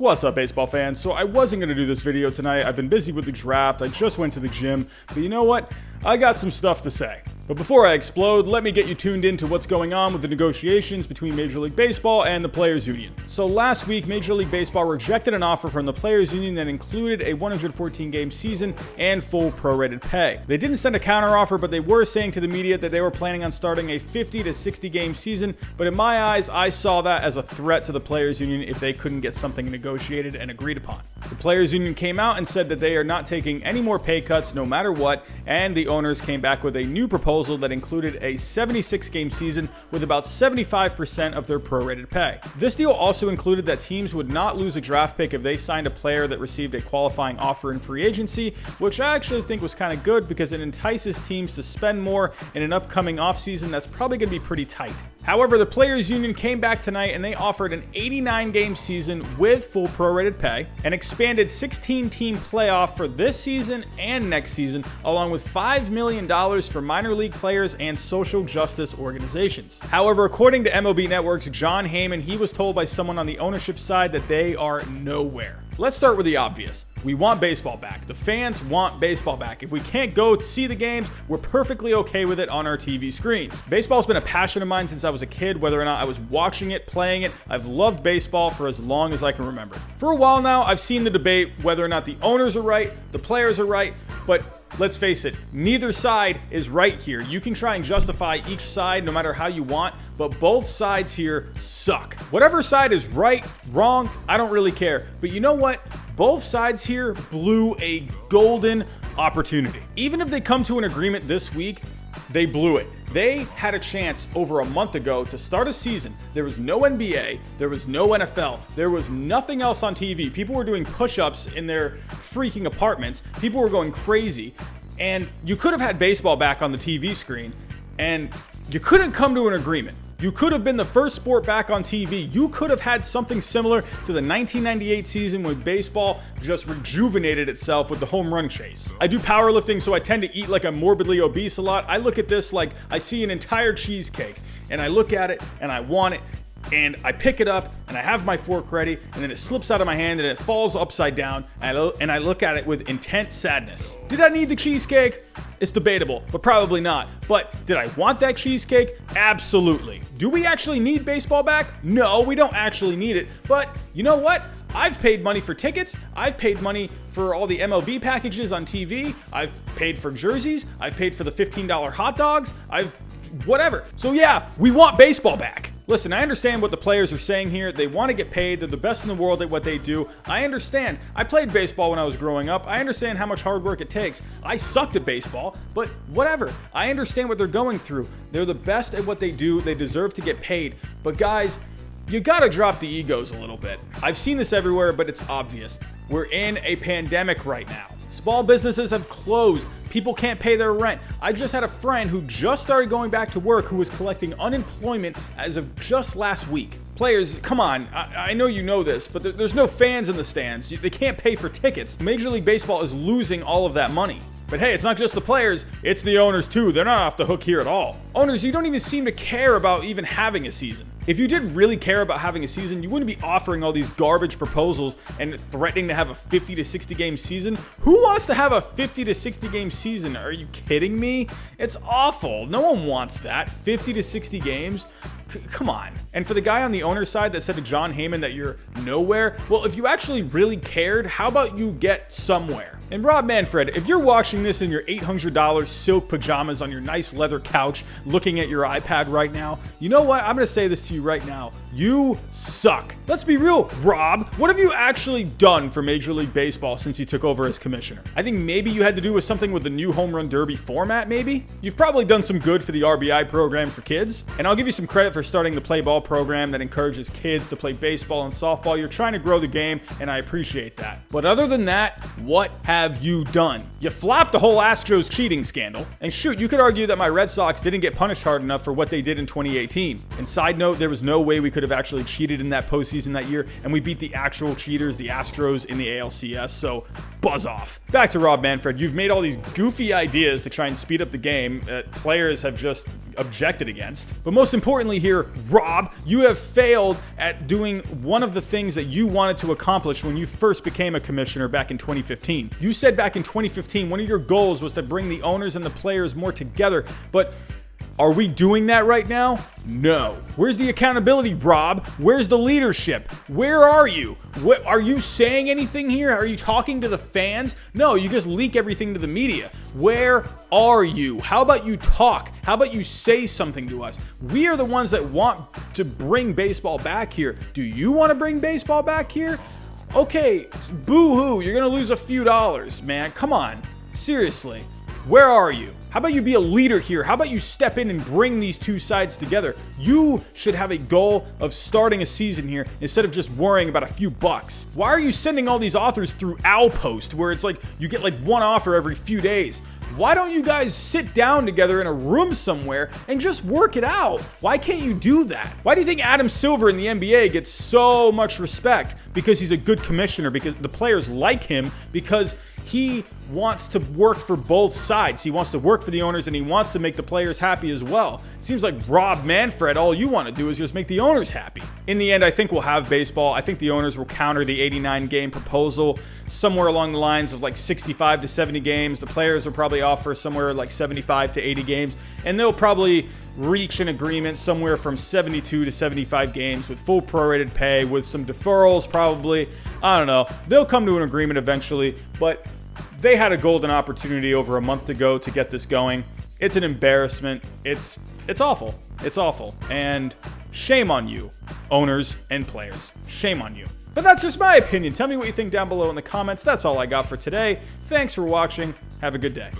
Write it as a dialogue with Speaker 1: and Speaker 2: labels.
Speaker 1: What's up, baseball fans? So I wasn't going to do this video tonight. I've been busy with the draft. I just went to the gym. But you know what? I got some stuff to say. But before I explode, let me get you tuned into what's going on with the negotiations between Major League Baseball and the Players Union. So last week, Major League Baseball rejected an offer from the Players Union that included a 114-game season and full prorated pay. They didn't send a counteroffer, but they were saying to the media that they were planning on starting a 50 to 60-game season. But in my eyes, I saw that as a threat to the Players Union if they couldn't get something negotiated and agreed upon. The Players Union came out and said that they are not taking any more pay cuts no matter what, and the owners came back with a new proposal that included a 76-game season with about 75% of their prorated pay. This deal also included that teams would not lose a draft pick if they signed a player that received a qualifying offer in free agency, which I actually think was kind of good because it entices teams to spend more in an upcoming offseason that's probably going to be pretty tight. However, the Players Union came back tonight and they offered an 89-game season with full prorated pay, an expanded 16-team playoff for this season and next season, along with $5 million for minor league players and social justice organizations. However, according to MLB Network's Jon Heyman, he was told by someone on the ownership side that they are nowhere. Let's start with the obvious. We want baseball back. The fans want baseball back. If we can't go see the games, we're perfectly okay with it on our TV screens. Baseball's been a passion of mine since I was a kid, whether or not I was watching it, playing it. I've loved baseball for as long as I can remember. For a while now, I've seen the debate whether or not the owners are right, the players are right, but let's face it, neither side is right here. You can try and justify each side no matter how you want, but both sides here suck. Whatever side is right, wrong, I don't really care. But you know what? Both sides here blew a golden opportunity. Even if they come to an agreement this week, they blew it. They had a chance over a month ago to start a season. There was no NBA, there was no NFL, there was nothing else on TV. People were doing push-ups in their freaking apartments. People were going crazy. And you could have had baseball back on the TV screen, and you couldn't come to an agreement. You could have been the first sport back on TV. You could have had something similar to the 1998 season when baseball just rejuvenated itself with the home run chase. I do powerlifting, so I tend to eat like I'm morbidly obese a lot. I look at this like I see an entire cheesecake, and I look at it, and I want it, and I pick it up, and I have my fork ready, and then it slips out of my hand, and it falls upside down, and I look at it with intense sadness. Did I need the cheesecake? It's debatable, but probably not. But did I want that cheesecake? Absolutely. Do we actually need baseball back? No, we don't actually need it. But you know what? I've paid money for tickets. I've paid money for all the MLB packages on TV. I've paid for jerseys. I've paid for the $15 hot dogs. Whatever. So yeah, we want baseball back. Listen, I understand what the players are saying here. They want to get paid. They're the best in the world at what they do. I understand. I played baseball when I was growing up. I understand how much hard work it takes. I sucked at baseball, but whatever. I understand what they're going through. They're the best at what they do. They deserve to get paid. But guys, you gotta drop the egos a little bit. I've seen this everywhere, but it's obvious. We're in a pandemic right now. Small businesses have closed. People can't pay their rent. I just had a friend who just started going back to work who was collecting unemployment as of just last week. Players, come on. I know you know this, but there's no fans in the stands. They can't pay for tickets. Major League Baseball is losing all of that money. But hey, it's not just the players, it's the owners too. They're not off the hook here at all. Owners, you don't even seem to care about even having a season. If you did really care about having a season, you wouldn't be offering all these garbage proposals and threatening to have a 50 to 60 game season. Who wants to have a 50 to 60 game season? Are you kidding me? It's awful. No one wants that. 50 to 60 games. Come on. And for the guy on the owner's side that said to Jon Heyman that you're nowhere, well, if you actually really cared, how about you get somewhere? And Rob Manfred, if you're watching this in your $800 silk pajamas on your nice leather couch looking at your iPad right now, you know what? I'm going to say this to you right now. You suck. Let's be real, Rob. What have you actually done for Major League Baseball since you took over as commissioner? I think maybe you had to do with something with the new home run derby format, maybe? You've probably done some good for the RBI program for kids. And I'll give you some credit for starting the play ball program that encourages kids to play baseball and softball. You're trying to grow the game, and I appreciate that. But other than that, what have you done? You flopped the whole Astros cheating scandal. And shoot, you could argue that my Red Sox didn't get punished hard enough for what they did in 2018. And side note, there was no way we could have actually cheated in that postseason that year, and we beat the actual cheaters, the Astros, in the ALCS, so buzz off. Back to Rob Manfred. You've made all these goofy ideas to try and speed up the game. Players have just objected against. But most importantly here, Rob, you have failed at doing one of the things that you wanted to accomplish when you first became a commissioner back in 2015. You said back in 2015 one of your goals was to bring the owners and the players more together, but are we doing that right now? No. Where's the accountability, Rob? Where's the leadership? Where are you? What, are you saying anything here? Are you talking to the fans? No, you just leak everything to the media. Where are you? How about you talk? How about you say something to us? We are the ones that want to bring baseball back here. Do you want to bring baseball back here? Okay, boo-hoo, you're going to lose a few dollars, man. Come on. Seriously. Where are you? How about you be a leader here? How about you step in and bring these two sides together? You should have a goal of starting a season here instead of just worrying about a few bucks. Why are you sending all these offers through Outpost where it's like you get like one offer every few days? Why don't you guys sit down together in a room somewhere and just work it out? Why can't you do that? Why do you think Adam Silver in the NBA gets so much respect? Because he's a good commissioner, because the players like him, because he wants to work for both sides. He wants to work for the owners and he wants to make the players happy as well. It seems like Rob Manfred, all you want to do is just make the owners happy. In the end, I think we'll have baseball. I think the owners will counter the 89 game proposal somewhere along the lines of like 65 to 70 games. The players will probably offer somewhere like 75 to 80 games, and they'll probably reach an agreement somewhere from 72 to 75 games with full prorated pay, with some deferrals probably. I don't know. They'll come to an agreement eventually, but they had a golden opportunity over a month ago to get this going. It's an embarrassment. It's awful. It's awful. And shame on you, owners and players. Shame on you. But that's just my opinion. Tell me what you think down below in the comments. That's all I got for today. Thanks for watching. Have a good day.